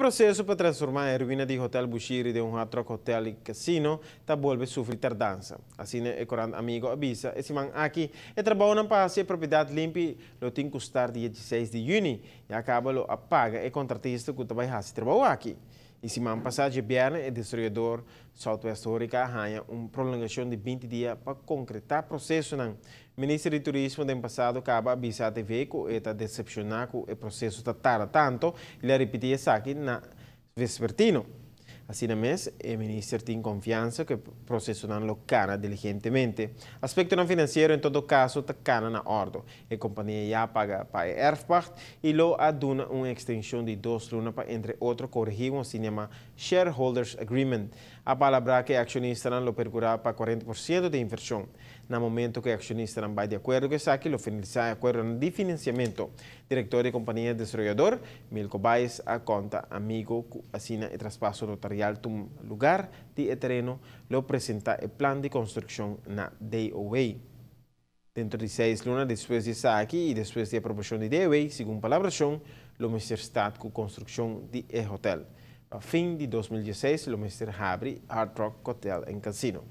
processo para transformar a ruína de Hotel Bushiri de Hard Rock Hotel e Casino está vuelve sofrer tardança. Assim, o corante amigo avisa, esse man aqui é trabalho na paz e propriedade limpa, lo tem custar dia 16 de junho e acaba lo apaga e contratista que vai fazer trabalho aqui. E semana passada, viernes, o destruidor Southwest Horica ganha uma prolongação de 20 dias para concretar o processo. O Ministro de Turismo do ano passado acaba avisar a TV que está decepcionado com o processo está tarda tanto, ele repetiu isso aqui na vespertino. Assim mesmo, o Ministro tem confiança que o processo não lo cana diligentemente. Aspecto não financeiro, em todo caso, está cana na ordem. A companhia já paga para a Erfpacht e lo aduna uma extensão de 2 lunas para, entre outros, corrigir um cinema Shareholders Agreement. A palavra que o acionista não lo percurá para 40% de inversão. No momento que o acionista não vai de acordo com isso, lo finalizar acordo de financiamento. Diretor de companhia desenvolvedor, Milko Baez, a conta amigo que assina o traspasso notarial do lugar de terreno, lo apresenta o plano de construção na DOA. Dentro de 6 lunas, depois de aqui e depois de aprovação de DOA, segundo palabração, o Ministério está com construção de hotel. A fim de 2016, o Ministério abre Hard Rock Hotel em Casino.